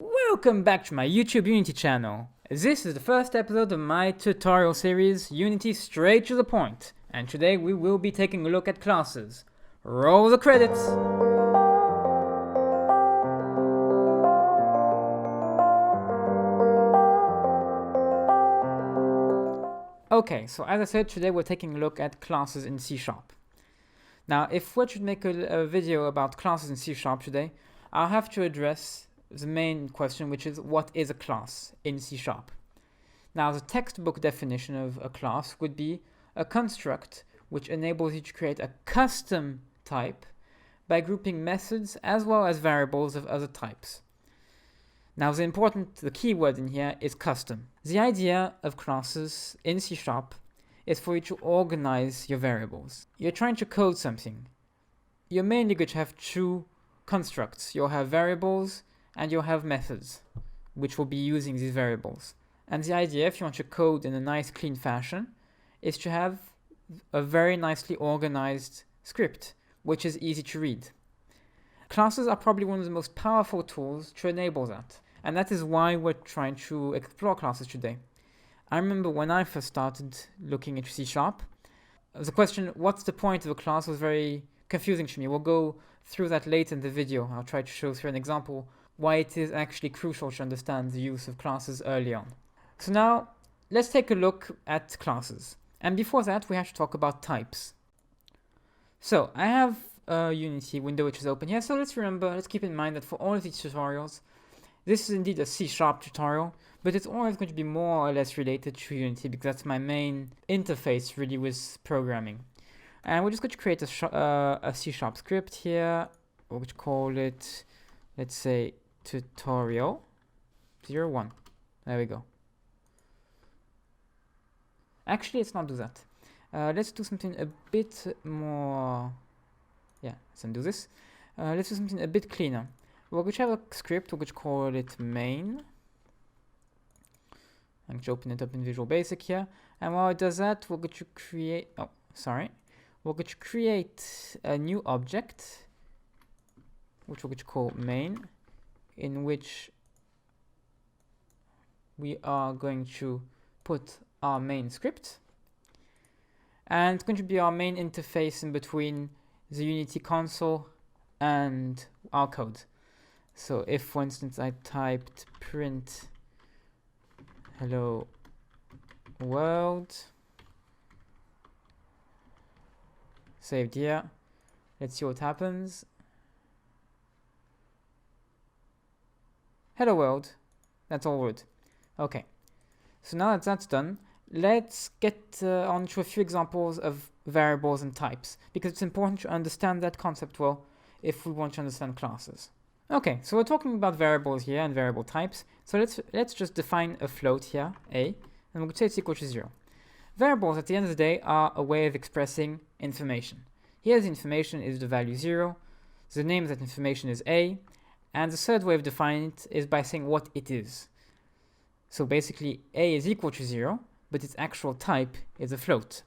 Welcome back to my YouTube Unity channel. This is the first episode of my tutorial series, Unity Straight to the Point, and today we will be taking a look at classes. Roll the credits! Okay, so as I said, today we're taking a look at classes in C#. Now, if we should make a video about classes in C# today, I'll have to address the main question, which is what is a class in C#? Now, the textbook definition of a class would be a construct which enables you to create a custom type by grouping methods as well as variables of other types. Now, the key word in here is custom. The idea of classes in C# is for you to organize your variables. You're trying to code something. You're mainly going to have two constructs. You'll have variables and you'll have methods, which will be using these variables. And the idea, if you want to code in a nice, clean fashion, is to have a very nicely organized script, which is easy to read. Classes are probably one of the most powerful tools to enable that. And that is why we're trying to explore classes today. I remember when I first started looking into C#, the question, what's the point of a class, was very confusing to me. We'll go through that later in the video. I'll try to show through an example why it is actually crucial to understand the use of classes early on. So now, let's take a look at classes. And before that, we have to talk about types. So, I have a Unity window which is open here. So let's keep in mind that for all of these tutorials, this is indeed a C# tutorial, but it's always going to be more or less related to Unity because that's my main interface really with programming. And we're just going to create a C# script here. We're going to call it, let's say, tutorial 01. There we go. Actually, let's not do that. Let's do something a bit more. Yeah, let's undo this. Let's do something a bit cleaner. We're going to have a script. We're going to call it main. I'm going to open it up in Visual Basic here. And while it does that, we're going to create. Oh, sorry. We're going to create a new object, which we're going to call main, in which we are going to put our main script. And it's going to be our main interface in between the Unity console and our code. So if, for instance, I typed print hello world, saved here, let's see what happens. Hello world, that's all good. Okay, so now that that's done, let's get on to a few examples of variables and types, because it's important to understand that concept well if we want to understand classes. Okay, so we're talking about variables here and variable types. So let's just define a float here, a, and we're going to say it's equal to 0. Variables, at the end of the day, are a way of expressing information. Here the information is the value 0, the name of that information is a, and the third way of defining it is by saying what it is. So basically, a is equal to 0, but its actual type is a float.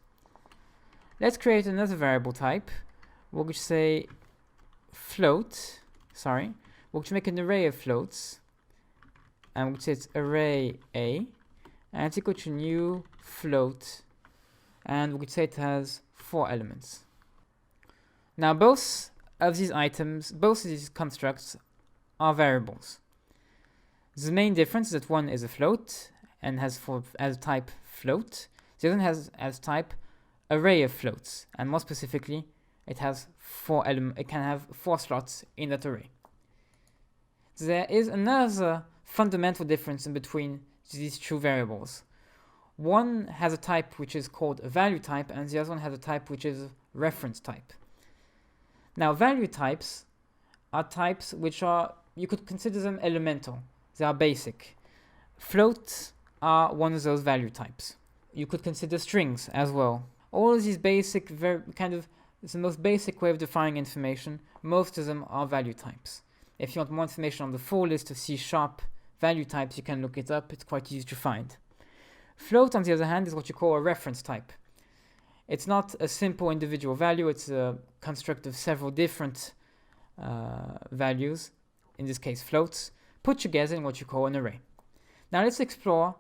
Let's create another variable type. We're going to say float, we're going to make an array of floats, and we're going to say it's array a, and it's equal to new float, and we're going to say it has 4 elements. Now both of these constructs are variables. The main difference is that one is a float and has as type float. The other one has as type array of floats, and more specifically, it has 4 elements. It can have 4 slots in that array. There is another fundamental difference in between these two variables. One has a type which is called a value type, and the other one has a type which is a reference type. Now, value types are types which are, you could consider them elemental. They are basic. Floats are one of those value types. You could consider strings as well. All of these basic, it's the most basic way of defining information. Most of them are value types. If you want more information on the full list of C# value types, you can look it up. It's quite easy to find. Float, on the other hand, is what you call a reference type. It's not a simple individual value. It's a construct of several different values, in this case floats, put together in what you call an array. Now let's explore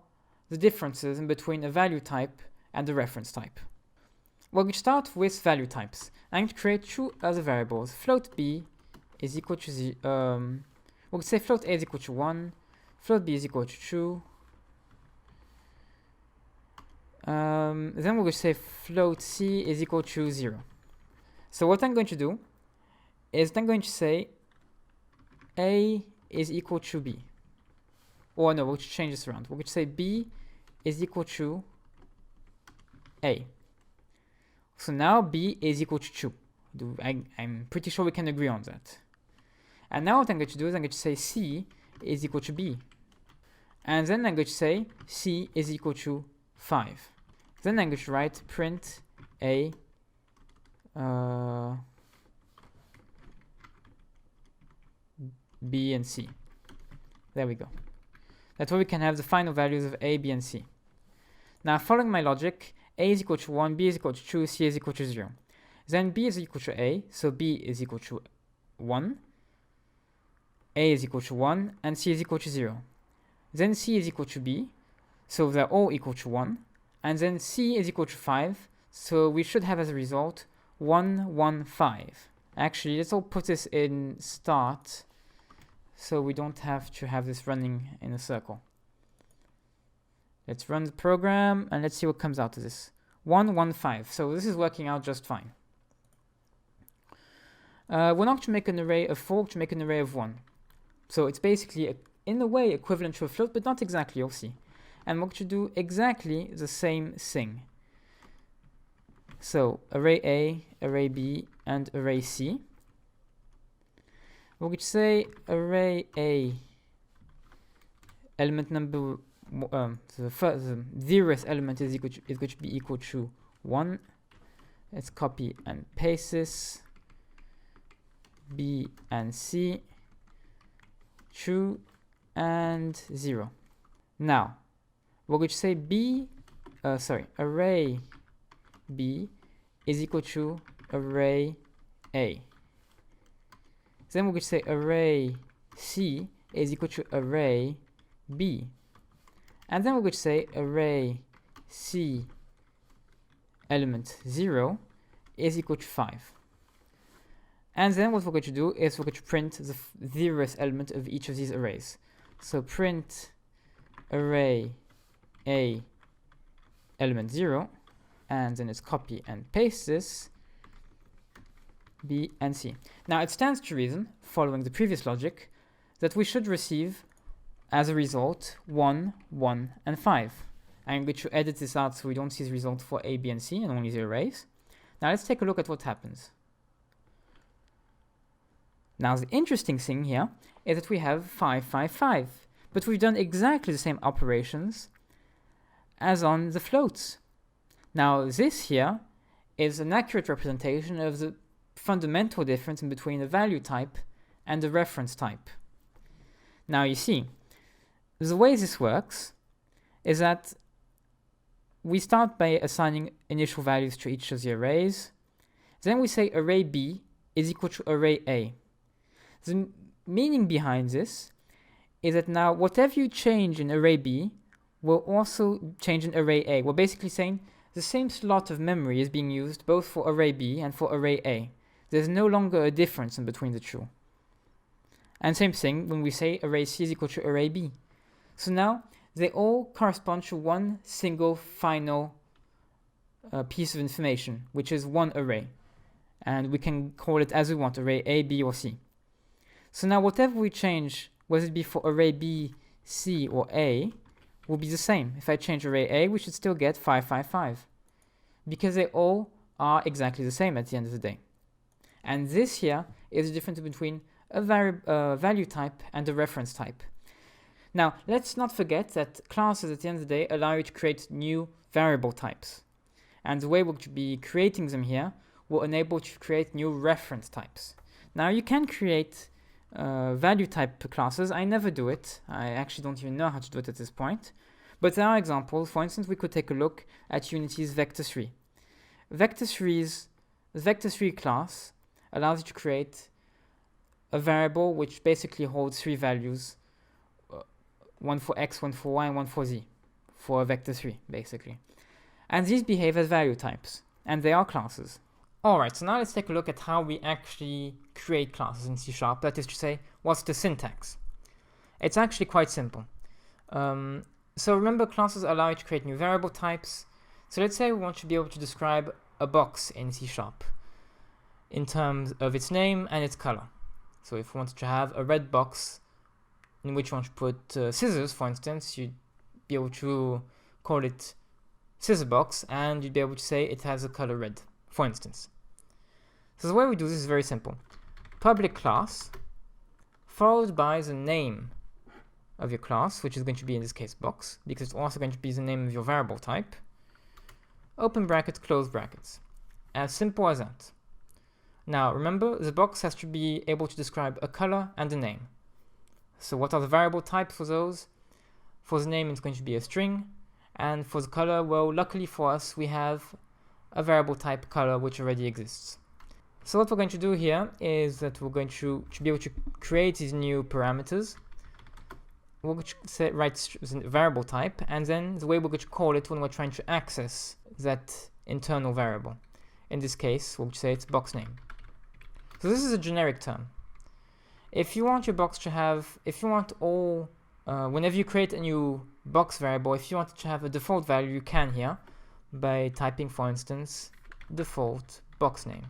the differences in between a value type and a reference type. Well, we start with value types. I'm going to create two other variables. Float b is equal to we'll say float a is equal to 1, float b is equal to 2. Then we're going to say float c is equal to 0. So what I'm going to do is I'm going to say a is equal to b. Or no, we'll change this around. We're going to say b is equal to a. So now b is equal to 2. I'm pretty sure we can agree on that. And now what I'm going to do is I'm going to say c is equal to b. And then I'm going to say c is equal to 5. Then I'm going to write print a b and c. There we go. That's where we can have the final values of a, b, and c. Now, following my logic, a is equal to 1, b is equal to 2, c is equal to 0. Then b is equal to a, so b is equal to 1, a is equal to 1, and c is equal to 0. Then c is equal to b, so they're all equal to 1. And then c is equal to 5, so we should have as a result 1, 1, 5. Actually, let's all put this in start, so we don't have to have this running in a circle. Let's run the program, and let's see what comes out of this. 1, 1, 5. So this is working out just fine. We're not to make an array of 4, to make an array of 1. So it's basically, in a way, equivalent to a float, but not exactly, you'll see. And we're going to do exactly the same thing. So array A, array B, and array C. We're going to say array A, element number, the zeroth element is going to be equal to 1. Let's copy and paste this. B and C, true and 0. Now, we're going to say array B is equal to array A. Then we're going to say array C is equal to array B. And then we're going to say array C element 0 is equal to 5. And then what we're going to do is we're going to print the zeroth element of each of these arrays. So print array A element 0, and then let's copy and paste this, B and C. Now it stands to reason, following the previous logic, that we should receive, as a result, 1, 1, and 5. I'm going to edit this out so we don't see the result for A, B, and C, and only the arrays. Now let's take a look at what happens. Now the interesting thing here is that we have 5, 5, 5, but we've done exactly the same operations as on the floats. Now this here is an accurate representation of the fundamental difference in between the value type and the reference type. Now you see, the way this works is that we start by assigning initial values to each of the arrays. Then we say array B is equal to array A. The meaning behind this is that now whatever you change in array B will also change in array A. We're basically saying the same slot of memory is being used both for array B and for array A. There's no longer a difference in between the two. And same thing when we say array C is equal to array B. So now they all correspond to one single final piece of information, which is one array. And we can call it as we want, array A, B, or C. So now whatever we change, whether it be for array B, C, or A, will be the same. If I change array A, we should still get 5, 5, 5. Because they all are exactly the same at the end of the day. And this here is the difference between a value type and a reference type. Now, let's not forget that classes at the end of the day allow you to create new variable types. And the way we'll be creating them here will enable you to create new reference types. Now, you can create value type classes. I never do it. I actually don't even know how to do it at this point. But there are examples. For instance, we could take a look at Unity's Vector3. The Vector3 class allows you to create a variable which basically holds 3 values one for x, one for y, and one for z, for vector 3, basically. And these behave as value types, and they are classes. Alright, so now let's take a look at how we actually create classes in C#, that is to say, what's the syntax. It's actually quite simple. So remember, classes allow you to create new variable types. So let's say we want to be able to describe a box in C# in terms of its name and its color. So if we wanted to have a red box in which you want to put scissors, for instance, you'd be able to call it scissor box, and you'd be able to say it has a color red, for instance. So the way we do this is very simple. Public class followed by the name of your class, which is going to be in this case box, because it's also going to be the name of your variable type. Open brackets, close brackets. As simple as that. Now remember, the box has to be able to describe a color and a name. So what are the variable types for those? For the name, it's going to be a string, and for the color, well, luckily for us, we have a variable type color which already exists. So what we're going to do here is that we're going to be able to create these new parameters. We're going to write the variable type, and then the way we're going to call it when we're trying to access that internal variable. In this case, we'll say it's box name. So this is a generic term. If you want your box to have, if you want all, whenever you create a new box variable, if you want it to have a default value, you can here by typing, for instance, default box name.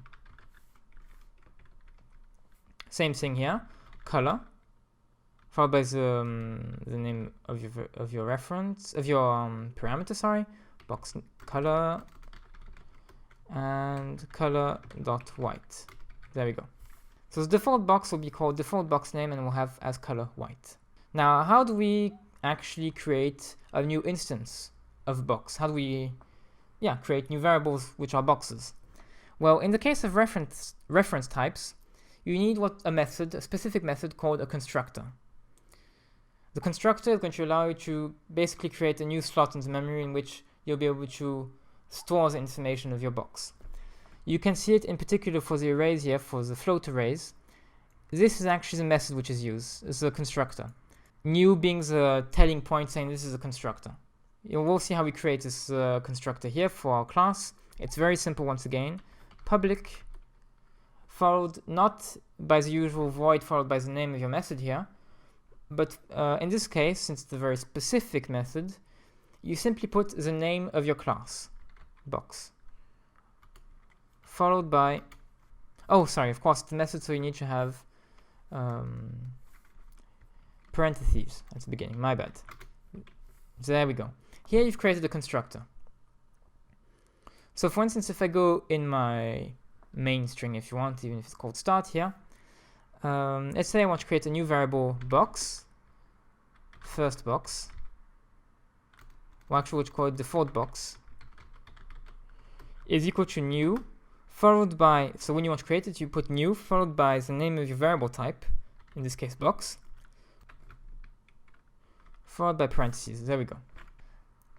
Same thing here, color, followed by the name of your reference, of your parameter, sorry, box color, and color dot white. There we go. So the default box will be called default box name, and we'll have as color white. Now, how do we actually create a new instance of box? How do we, create new variables which are boxes? Well, in the case of reference types, you need a specific method called a constructor. The constructor is going to allow you to basically create a new slot in the memory in which you'll be able to store the information of your box. You can see it in particular for the arrays here, for the float arrays. This is actually the method which is used. It's a constructor. New being the telling point saying this is a constructor. We'll see how we create this constructor here for our class. It's very simple once again. Public followed not by the usual void followed by the name of your method here, but in this case, since it's a very specific method, you simply put the name of your class, box, followed by, of course, the method, so you need to have parentheses at the beginning, my bad. There we go. Here you've created a constructor. So for instance, if I go in my main string, if you want, even if it's called start here, let's say I want to create a new variable box, first box, or actually we'll call it default box, is equal to new, followed by, so when you want to create it, you put new, followed by the name of your variable type, in this case box, followed by parentheses. There we go.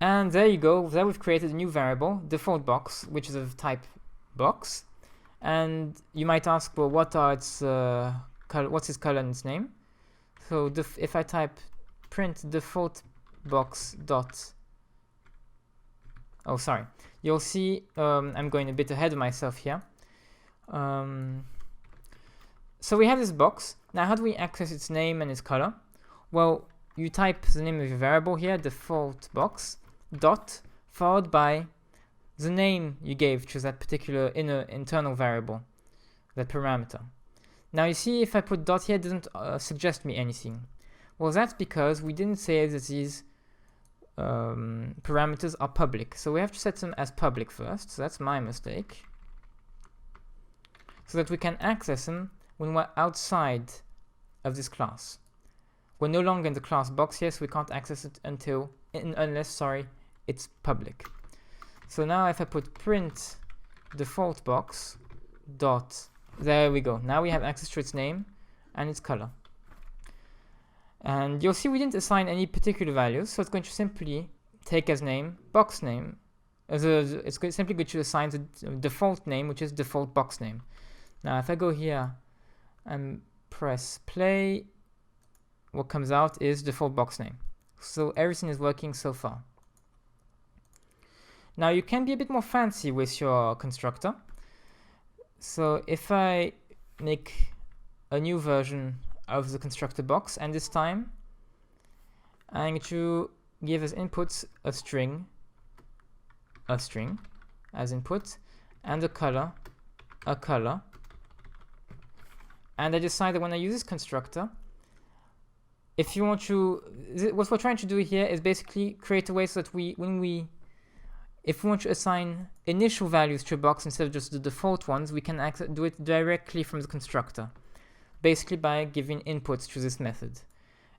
And there you go. There we've created a new variable, default box, which is of type box. And you might ask, well, what's its color and its name? So if I type print default box dot, you'll see I'm going a bit ahead of myself here. So we have this box. Now, how do we access its name and its color? Well, you type the name of your variable here, default box dot, followed by the name you gave, which is that particular internal variable, that parameter. Now you see, if I put dot here, it doesn't suggest me anything. Well, that's because we didn't say that these parameters are public. So we have to set them as public first. So that's my mistake. So that we can access them when we're outside of this class. We're no longer in the class box here, so we can't access it unless it's public. So now if I put print default box dot, there we go. Now we have access to its name and its color. And you'll see we didn't assign any particular values, so it's going to simply take as name box name. It's simply going to assign the default name, which is default box name. Now if I go here and press play, what comes out is default box name. So everything is working so far. Now you can be a bit more fancy with your constructor. So if I make a new version of the constructor box, and this time I'm going to give as inputs a string as input, and a color, and I decide that when I use this constructor, if you want to, what we're trying to do here is basically create a way so that if we want to assign initial values to a box instead of just the default ones, we can do it directly from the constructor, basically by giving inputs to this method.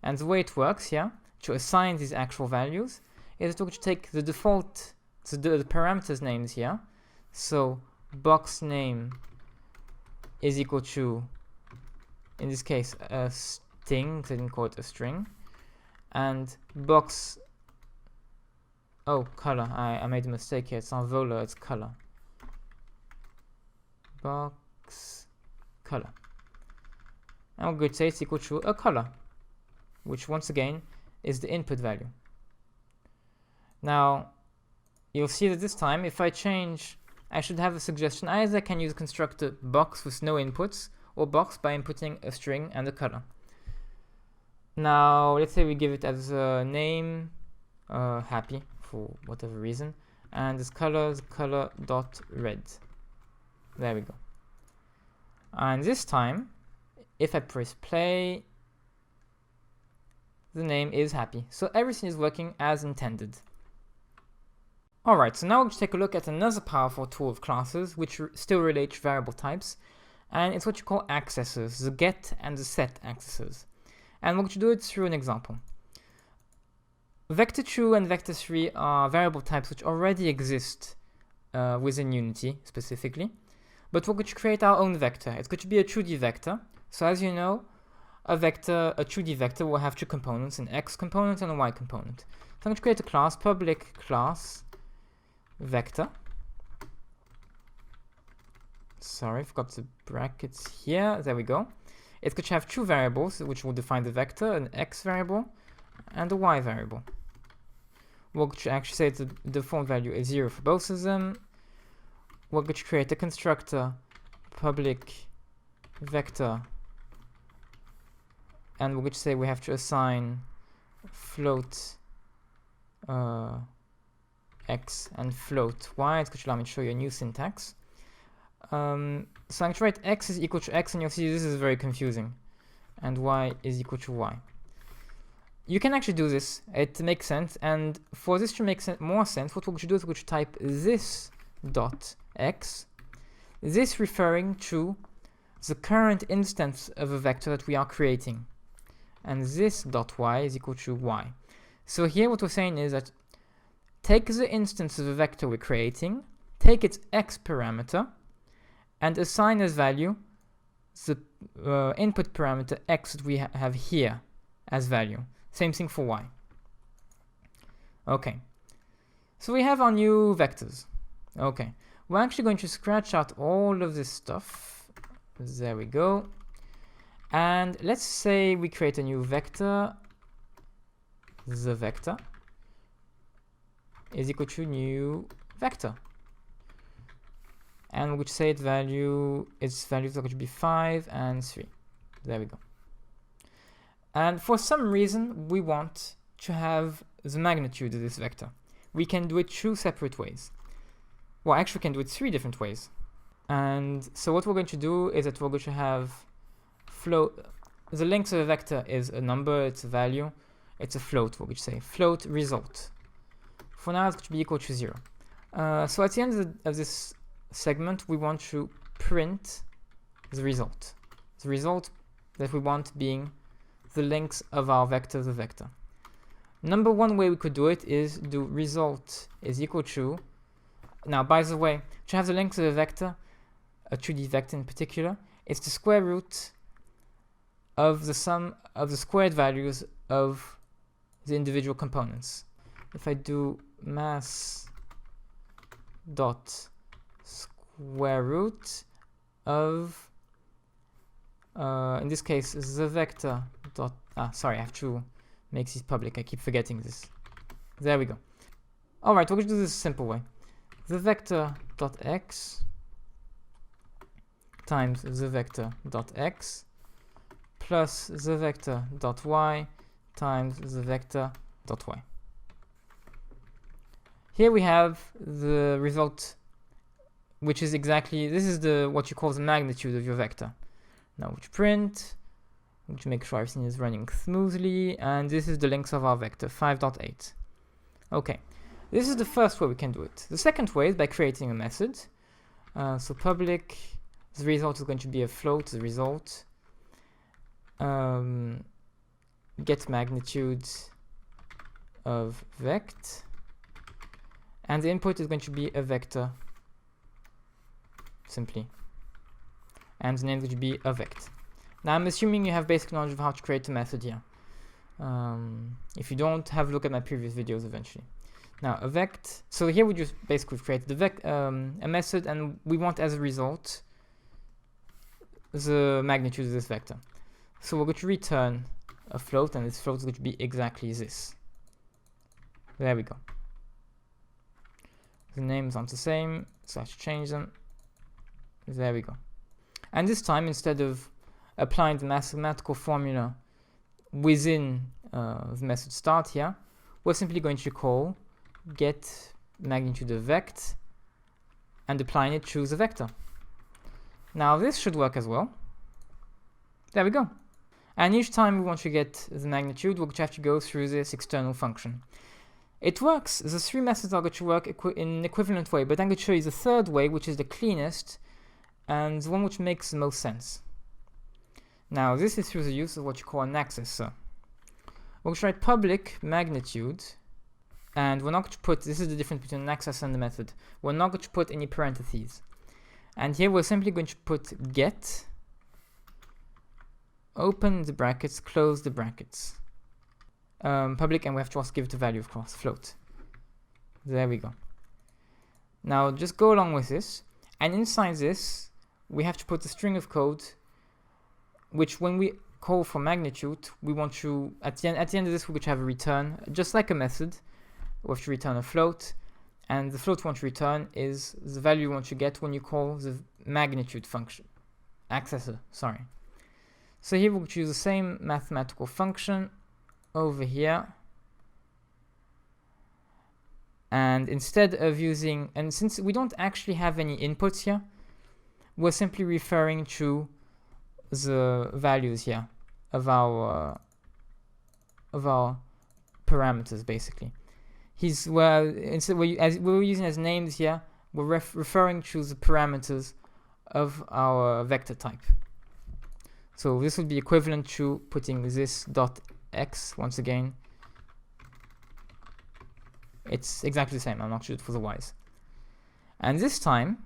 And the way it works here, to assign these actual values, is to take the default, so the parameters names here. So box name is equal to, in this case, a string, because I didn't call it a string, and box, oh, color, I made a mistake here, it's not vola, it's color. Box color. And we're going to say it's equal to a color, which once again is the input value. Now, you'll see that this time, if I change, I should have a suggestion. Either I can use a constructor box with no inputs, or box by inputting a string and a color. Now, let's say we give it as a name, happy, for whatever reason, and this color is color.red. There we go. And this time, if I press play, the name is happy. So everything is working as intended. Alright, so now we'll take a look at another powerful tool of classes, which still relate to variable types, and it's what you call accessors, the get and the set accessors. And we're going to do it through an example. Vector2 and vector3 are variable types which already exist within Unity specifically, but we're going to create our own vector. It's going to be a 2D vector. So as you know, a 2D vector will have two components, an X component and a Y component. So I'm going to create a class, public class vector. Sorry, I forgot the brackets here. There we go. It's going to have two variables which will define the vector, an X variable and a Y variable. We're going to actually say that the default value is 0 for both of them. We're going to create a constructor public vector, and we're going to say we have to assign float X and float Y. It's going to allow me to show you a new syntax. So I'm going to write X is equal to X, and you'll see this is very confusing, and Y is equal to Y. You can actually do this, it makes sense, and for this to make more sense, what we're going to do is we're going to type this dot X, this referring to the current instance of a vector that we are creating, and this dot Y is equal to Y. So here what we're saying is that take the instance of a vector we're creating, take its X parameter, and assign as value the input parameter X that we have here as value. Same thing for Y. Okay, so we have our new vectors. Okay, we're actually going to scratch out all of this stuff. There we go. And let's say we create a new vector. The vector is equal to new vector. And we're going to say its values are going to be 5 and 3. There we go. And for some reason, we want to have the magnitude of this vector. We can do it 2 separate ways. Well, actually, we can do it 3 different ways. And so what we're going to do is that we're going to have float. The length of a vector is a number, it's a value, it's a float, we're going to say float result. For now, it's going to be equal to 0. So at the end of this segment, we want to print the result. The result that we want being the length of our vector, the vector. Number one way we could do it is do result is equal to, now by the way, to have the length of a vector, a 2D vector in particular, it's the square root of the sum of the squared values of the individual components. If I do mass dot square root of, in this case, the vector dot, sorry, I have to makes it public. I keep forgetting this. There we go. Alright, we're going to do this a simple way. The vector.x times the vector.x plus the vector.y times the vector.y. Here we have the result, which is exactly, this is the what you call the magnitude of your vector. Now which print, which make sure everything is running smoothly, and this is the length of our vector, 5.8. Okay, this is the first way we can do it. The second way is by creating a method. So public, the result is going to be a float, the result, get magnitude of vect, and the input is going to be a vector, simply, and the name is going to be a vect. Now I'm assuming you have basic knowledge of how to create a method here. If you don't, have a look at my previous videos eventually. Now a vect, so here we just basically create the a method, and we want as a result the magnitude of this vector. So we're going to return a float, and this float is going to be exactly this. There we go. The names aren't the same, so I have to change them. There we go. And this time, instead of applying the mathematical formula within the method start here, we're simply going to call get magnitude of vect and applying it to the vector. Now this should work as well. There we go. And each time we want to get the magnitude, we'll have to go through this external function. It works, the three methods are going to work in an equivalent way, but I'm going to show you the third way, which is the cleanest and the one which makes the most sense. Now this is through the use of what you call an accessor. We're going to write public magnitude, and we're not going to put, this is the difference between an accessor and the method, we're not going to put any parentheses. And here we're simply going to put get, open the brackets, close the brackets. Public, and we have to also give it a value, of course, float. There we go. Now just go along with this, and inside this we have to put a string of code, which when we call for magnitude, we want to, at the end of this, we're going to have a return, just like a method. We have to return a float, and the float we want to return is the value we want to get when you call the magnitude function, accessor, sorry. So here we'll choose the same mathematical function over here, and instead of using, and since we don't actually have any inputs here, we're simply referring to the values here of our parameters, basically. Instead as we're using as names here, we're referring to the parameters of our vector type. So this would be equivalent to putting this dot x once again. It's exactly the same. I'm not sure for the y's. And this time,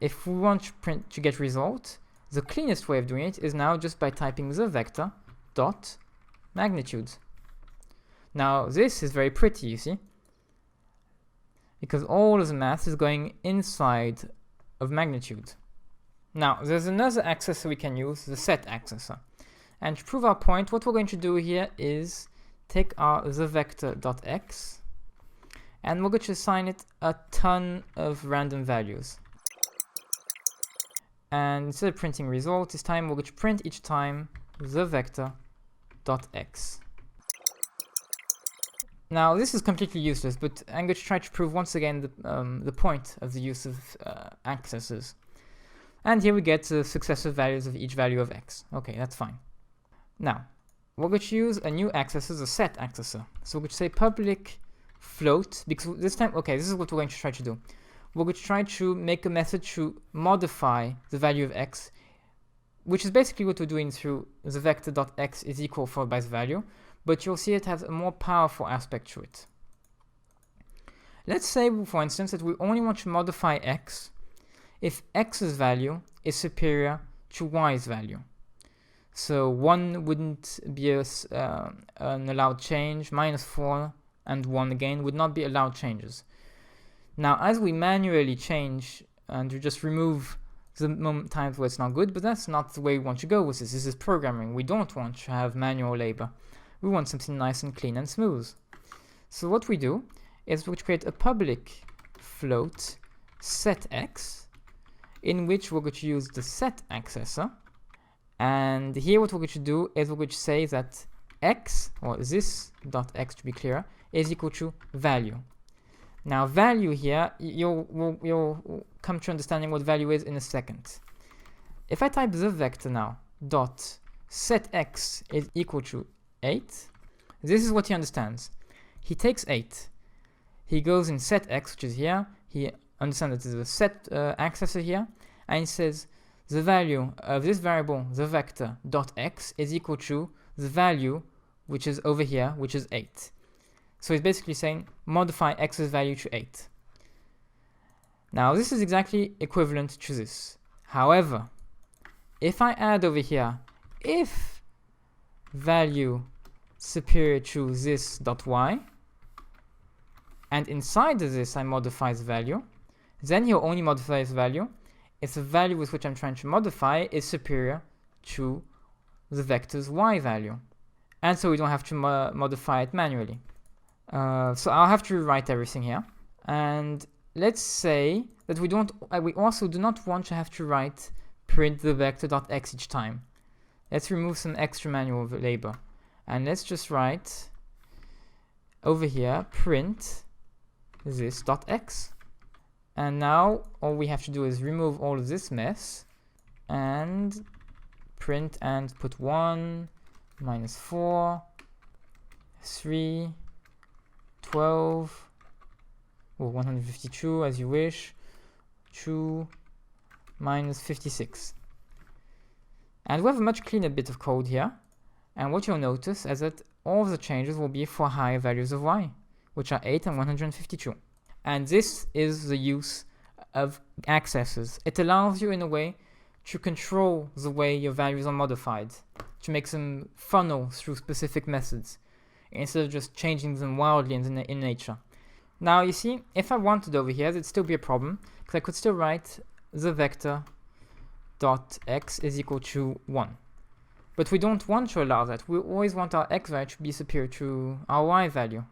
if we want to get result, the cleanest way of doing it is now just by typing the vector dot magnitude. Now this is very pretty, you see, because all of the math is going inside of magnitude. Now there's another accessor we can use, the set accessor. And to prove our point, what we're going to do here is take the vector.x, and we're going to assign it a ton of random values. And instead of printing result, this time we're going to print each time the vector.x. Now this is completely useless, but I'm going to try to prove once again the point of the use of accessors. And here we get the successive values of each value of x. Okay, that's fine. Now, we're going to use a new accessor, a set accessor. So we're going to say public float, because this time, okay, this is what we're going to try to do. We're going to try to make a method to modify the value of x, which is basically what we're doing through the vector.x is equal followed by the value, but you'll see it has a more powerful aspect to it. Let's say, for instance, that we only want to modify x if x's value is superior to y's value. So 1 wouldn't be an allowed change, -4 and 1 again would not be allowed changes. Now as we manually change and we just remove the times where it's not good, but that's not the way we want to go with this. This is programming. We don't want to have manual labor. We want something nice and clean and smooth. So what we do is we create a public float set x, in which we're going to use the set accessor. And here what we're going to do is we're going to say that x, or this dot x to be clearer, is equal to value. Now value here, you'll come to understanding what value is in a second. If I type the vector now, dot set x is equal to 8, this is what he understands. He takes 8, he goes in set x, which is here, he understands that there's a set accessor here, and he says the value of this variable, the vector dot x, is equal to the value which is over here, which is 8. So he's basically saying modify x's value to 8. Now this is exactly equivalent to this. However, if I add over here, if value superior to this dot y, and inside of this I modify the value, then he'll only modify this value if the value with which I'm trying to modify is superior to the vector's y value. And so we don't have to modify it manually. So I'll have to rewrite everything here. And let's say that we also do not want to have to write print the vector.x each time. Let's remove some extra manual labor. And let's just write over here print this dot x. And now all we have to do is remove all of this mess and print and put 1, minus 4, 3, 12, or 152 as you wish, 2, minus 56. And we have a much cleaner bit of code here. And what you'll notice is that all of the changes will be for higher values of y, which are 8 and 152. And this is the use of accessors. It allows you in a way to control the way your values are modified, to make them funnel through specific methods, instead of just changing them wildly in nature. Now you see, if I wanted over here, there'd still be a problem, because I could still write the vector dot x is equal to 1. But we don't want to allow that. We always want our x value to be superior to our y value.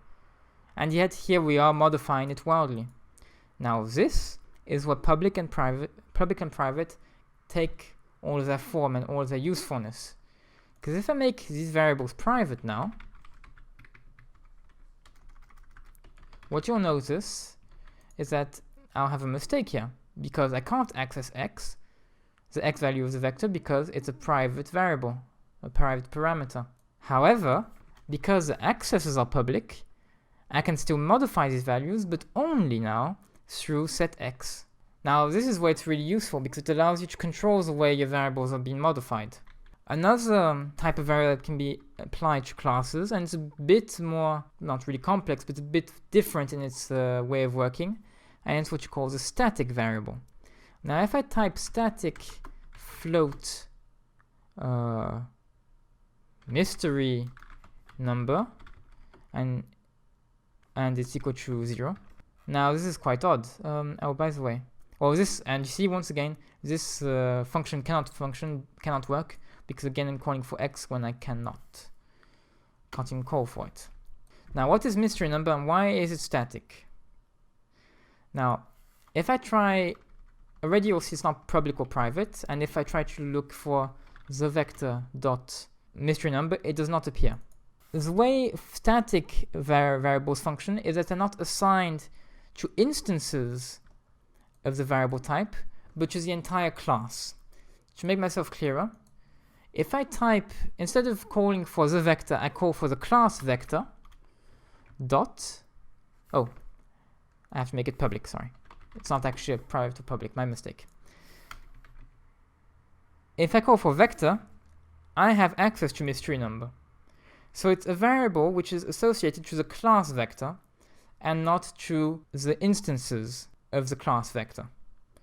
And yet here we are modifying it wildly. Now this is what public and private take all of their form and all of their usefulness. Because if I make these variables private now, what you'll notice is that I'll have a mistake here, because I can't access x, the x value of the vector, because it's a private variable, a private parameter. However, because the accessors are public, I can still modify these values, but only now through set x. Now this is where it's really useful, because it allows you to control the way your variables are being modified. Another type of variable that can be applied to classes, and it's a bit more, not really complex, but a bit different in its way of working, and it's what you call the static variable. Now if I type static float mystery number, and it's equal to 0. Now this is quite odd. Oh, by the way, well, this, and you see once again, this function cannot work, because again I'm calling for x when I can't even call for it. Now what is mystery number and why is it static? Now if I try, already you'll see it's not public or private, and if I try to look for the vector dot mystery number, it does not appear. The way static variables function is that they're not assigned to instances of the variable type, but to the entire class. To make myself clearer, if I type, instead of calling for the vector, I call for the class vector dot, oh, I have to make it public, sorry. It's not actually a private or public, my mistake. If I call for vector, I have access to mystery number. So it's a variable which is associated to the class vector and not to the instances of the class vector.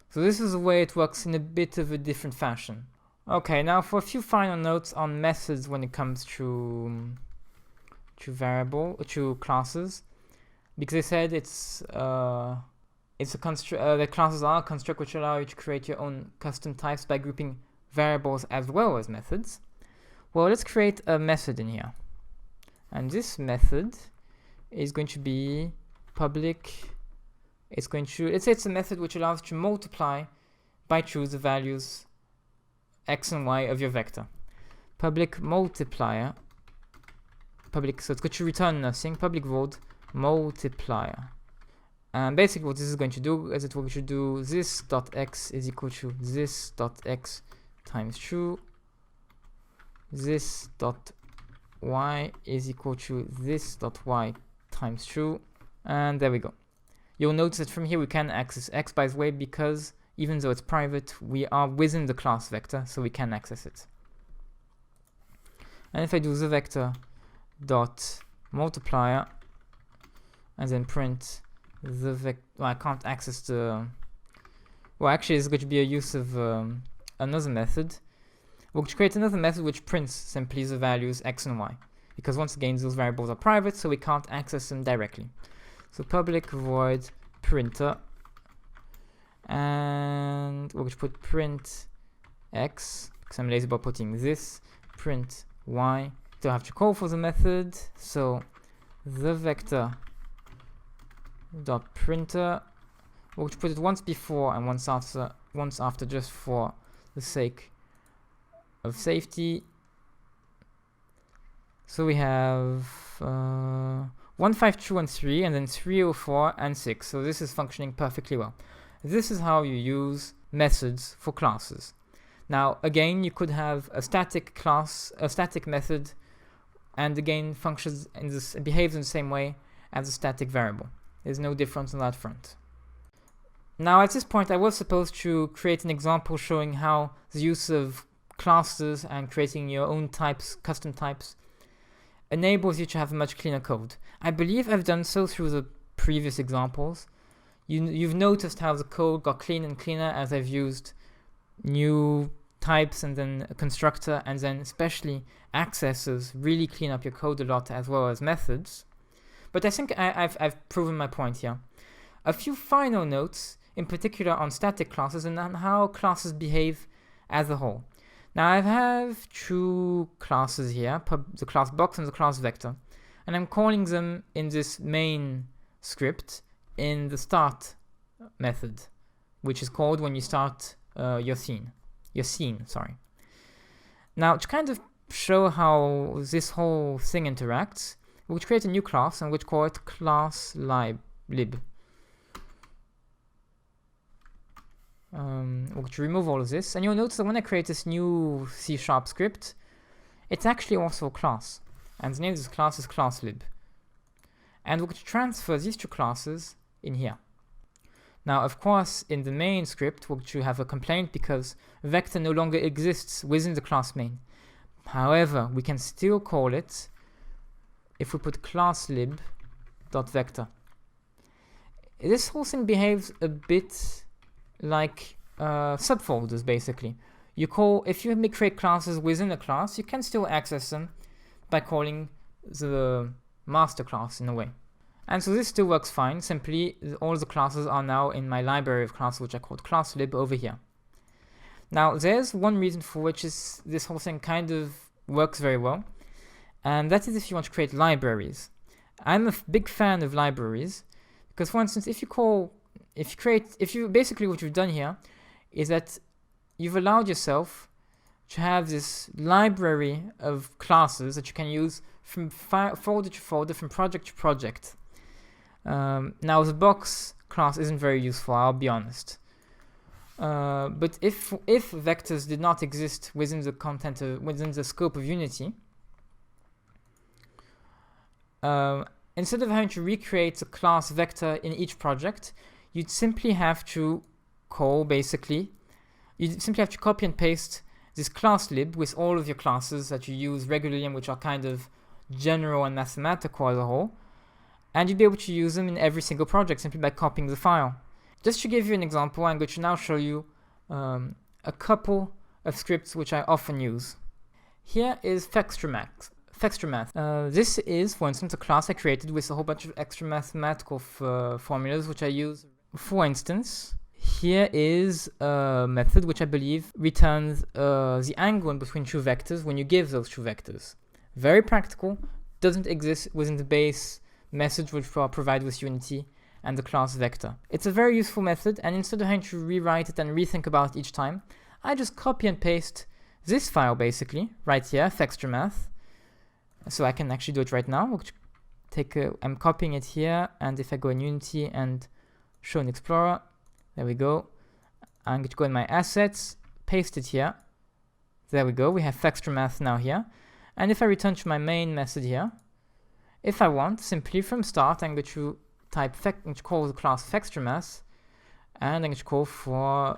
So this is the way it works in a bit of a different fashion. Okay, now for a few final notes on methods when it comes to classes, because I said the classes are a construct which allow you to create your own custom types by grouping variables as well as methods. Well, let's create a method in here. And this method is going to be public. It's going to, let's say it's a method which allows to multiply by choose the values x and y of your vector. Public multiplier, public, so it's going to return nothing, public void multiplier. And basically what this is going to do is it will do this dot x is equal to this dot x times true, this dot y is equal to this dot y times true, and there we go. You'll notice that from here we can access x, by the way, because even though it's private, we are within the class vector, so we can access it. And if I do the vector dot multiplier and then print the vector, well, I can't access the, well, actually it's going to be a use of another method. We'll create another method which prints simply the values x and y, because once again those variables are private, so we can't access them directly. So public void printer, and we'll just put print x, because I'm lazy about putting this, print y. Don't have to call for the method, so the vector dot printer, we'll just put it once before and once after just for the sake of safety. So we have 1, 5, 2, and 3, and then 3, 0, 4, and 6. So this is functioning perfectly well. This is how you use methods for classes. Now, again, you could have a static class, a static method, and again functions in this, behaves in the same way as a static variable. There's no difference on that front. Now, at this point, I was supposed to create an example showing how the use of classes and creating your own types, custom types, enables you to have a much cleaner code. I believe I've done so through the previous examples. You've noticed how the code got cleaner and cleaner as I've used new types and then a constructor, and then especially accessors really clean up your code a lot, as well as methods. But I think I've proven my point here. A few final notes, in particular on static classes and on how classes behave as a whole. Now I have two classes here, the class box and the class vector, and I'm calling them in this main script in the start method, which is called when you start your scene. Now, to kind of show how this whole thing interacts, we'll create a new class and we'll call it class lib. We'll remove all of this, and you'll notice that when I create this new C# script, it's actually also a class, and the name of this class is class lib. And we'll transfer these two classes in here. Now, of course, in the main script, we'll have a complaint because vector no longer exists within the class main. However, we can still call it if we put class lib.vector. This whole thing behaves a bit like subfolders, basically. If you create classes within a class, you can still access them by calling the master class in a way. And so this still works fine. Simply, all the classes are now in my library of classes, which I called class lib over here. Now, there's one reason for which this whole thing kind of works very well, and that is if you want to create libraries. I'm a big fan of libraries because, for instance, basically what you've done here is that you've allowed yourself to have this library of classes that you can use from folder to folder, from project to project. Now the box class isn't very useful, I'll be honest. But if vectors did not exist within the scope of Unity, instead of having to recreate a class vector in each project, you'd simply have to copy and paste this class lib with all of your classes that you use regularly and which are kind of general and mathematical as a whole, and you'd be able to use them in every single project simply by copying the file. Just to give you an example, I'm going to now show you a couple of scripts which I often use. Here is Fextramath. This is, for instance, a class I created with a whole bunch of extra mathematical formulas which I use. For instance, here is a method which I believe returns the angle in between two vectors when you give those two vectors. Very practical, doesn't exist within the base message which we are provided with Unity and the class vector. It's a very useful method, and instead of having to rewrite it and rethink about it each time, I just copy and paste this file basically right here, Fextramath. So I can actually do it right now. I'm copying it here, and if I go in Unity and show in Explorer, there we go. I'm going to go in my assets, paste it here. There we go. We have Fextramath now here. And if I return to my main method here, if I want, simply from start, I'm going to call the class Fextramath, and I'm going to call for,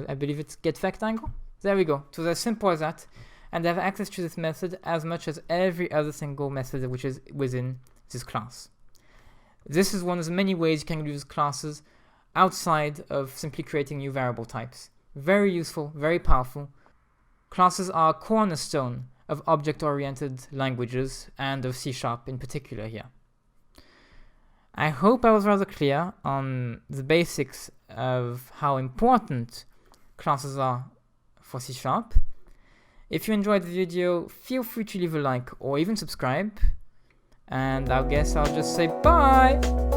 I believe it's getFectAngle. There we go. So as simple as that. And I have access to this method as much as every other single method which is within this class. This is one of the many ways you can use classes outside of simply creating new variable types. Very useful, very powerful. Classes are a cornerstone of object-oriented languages and of C# in particular here. I hope I was rather clear on the basics of how important classes are for C#. If you enjoyed the video, feel free to leave a like or even subscribe. And I guess I'll just say bye!